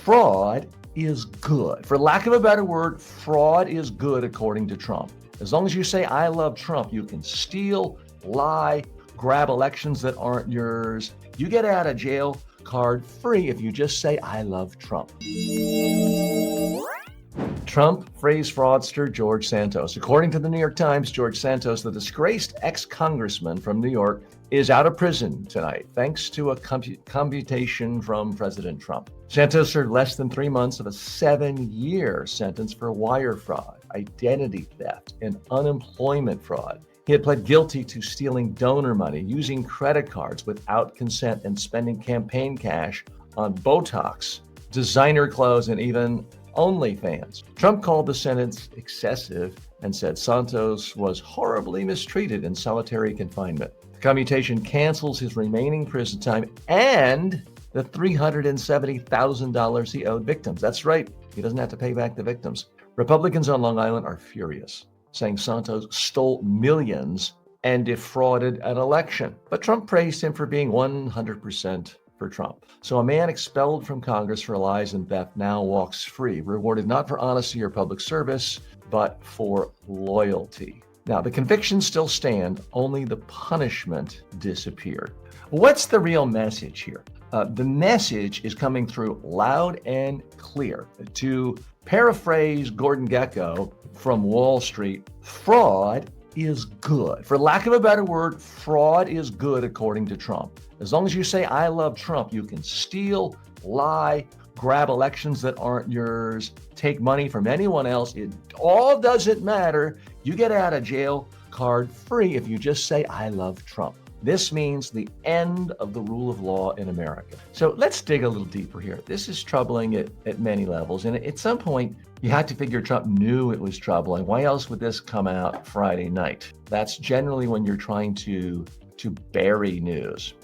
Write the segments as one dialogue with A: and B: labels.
A: Fraud is good. For lack of a better word, fraud is good according to Trump. As long as you say, I love Trump, you can steal, lie, grab elections that aren't yours. You get out of jail card free if you just say, I love Trump. Trump praised fraudster George Santos. According to the New York Times, George Santos, the disgraced ex-congressman from New York, is out of prison tonight, thanks to a computation from President Trump. Santos served less than 3 months of a 7-year sentence for wire fraud, identity theft, and unemployment fraud. He had pled guilty to stealing donor money, using credit cards without consent, and spending campaign cash on Botox, designer clothes, and even OnlyFans. Trump called the sentence excessive and said Santos was horribly mistreated in solitary confinement. The commutation cancels his remaining prison time and the $370,000 he owed victims. That's right, he doesn't have to pay back the victims. Republicans on Long Island are furious, saying Santos stole millions and defrauded an election. But Trump praised him for being 100% for Trump. So a man expelled from Congress for lies and theft now walks free, rewarded not for honesty or public service, but for loyalty. Now, the convictions still stand, only the punishment disappeared. What's the real message here? The message is coming through loud and clear. To paraphrase Gordon Gekko from Wall Street, fraud is good. For lack of a better word, fraud is good according to Trump. As long as you say, I love Trump, you can steal, lie, grab elections that aren't yours, take money from anyone else. It all doesn't matter. You get out of jail card free if you just say, I love Trump. This means the end of the rule of law in America. So let's dig a little deeper here. This is troubling at many levels. And at some point, you had to figure Trump knew it was troubling. Why else would this come out Friday night? That's generally when you're trying to bury news.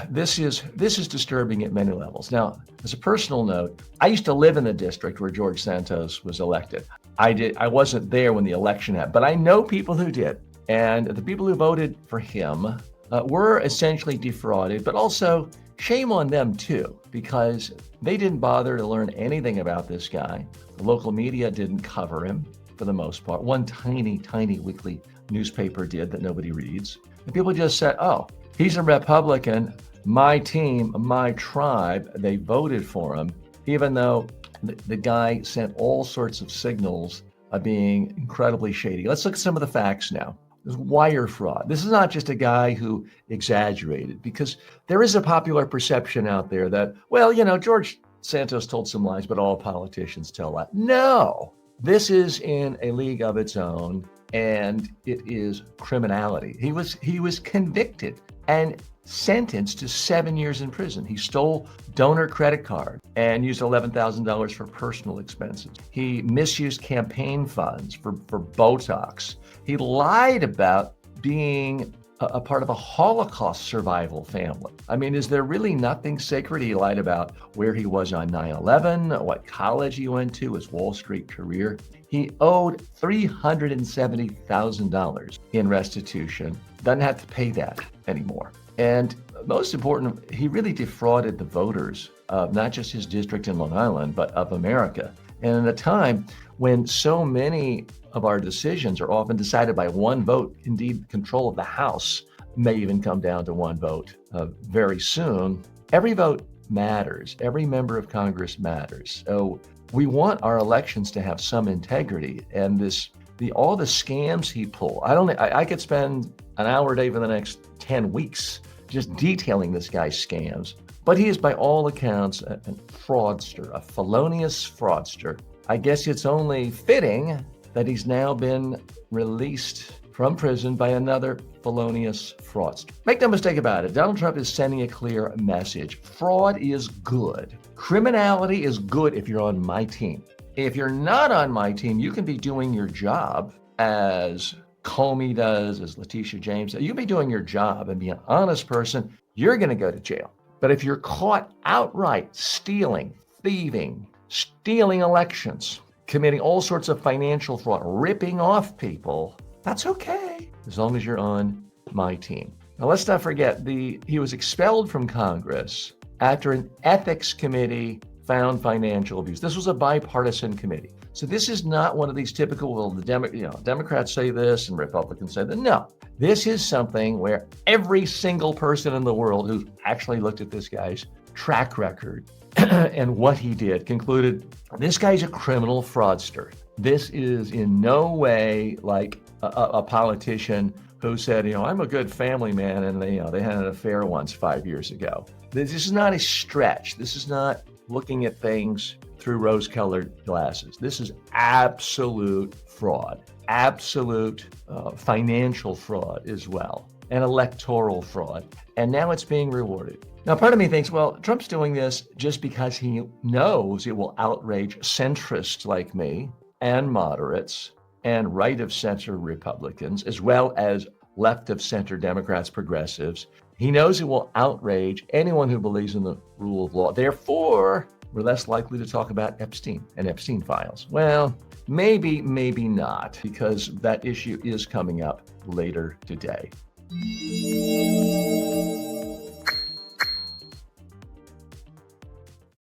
A: This is disturbing at many levels. Now, as a personal note, I used to live in the district where George Santos was elected. I wasn't there when the election happened, but I know people who did. And the people who voted for him were essentially defrauded, but also shame on them too, because they didn't bother to learn anything about this guy. The local media didn't cover him for the most part. One tiny, tiny weekly newspaper did that nobody reads. And people just said, oh, he's a Republican, my team, my tribe, they voted for him, even though the guy sent all sorts of signals of being incredibly shady. Let's look at some of the facts now. There's wire fraud. This is not just a guy who exaggerated, because there is a popular perception out there that, well, George Santos told some lies, but all politicians tell lies. No, this is in a league of its own, and it is criminality. He was convicted and sentenced to 7 years in prison. He stole donor credit card and used $11,000 for personal expenses. He misused campaign funds for Botox. He lied about being a part of a Holocaust survival family. I mean, is there really nothing sacred? He lied about where he was on 9/11, what college he went to, his Wall Street career. He owed $370,000 in restitution. Doesn't have to pay that anymore. And most important, he really defrauded the voters of not just his district in Long Island, but of America. And in a time when so many of our decisions are often decided by one vote, indeed control of the House may even come down to one vote very soon, every vote matters. Every member of Congress matters. So we want our elections to have some integrity. And all the scams he pulled, I could spend an hour a day for the next 10 weeks just detailing this guy's scams. But he is, by all accounts, a fraudster, a felonious fraudster. I guess it's only fitting that he's now been released from prison by another felonious fraudster. Make no mistake about it, Donald Trump is sending a clear message. Fraud is good. Criminality is good if you're on my team. If you're not on my team, you can be doing your job as Comey does, as Letitia James does. You can be doing your job and be an honest person. You're going to go to jail. But if you're caught outright stealing, thieving, stealing elections, committing all sorts of financial fraud, ripping off people, that's okay, as long as you're on my team. Now, let's not forget, he was expelled from Congress after an ethics committee found financial abuse. This was a bipartisan committee. So this is not one of these typical, well, Democrats say this and Republicans say that. No, this is something where every single person in the world who actually looked at this guy's track record and what he did concluded this guy's a criminal fraudster. This is in no way like a politician who said, I'm a good family man, and they had an affair once 5 years ago. This is not a stretch. This is not looking at things through rose-colored glasses. This is absolute fraud, absolute financial fraud as well, and electoral fraud. And now it's being rewarded. Now, part of me thinks, well, Trump's doing this just because he knows it will outrage centrists like me and moderates and right-of-center Republicans, as well as left-of-center Democrats, progressives. He knows it will outrage anyone who believes in the rule of law. Therefore, we're less likely to talk about Epstein and Epstein files. Well, maybe not, because that issue is coming up later today.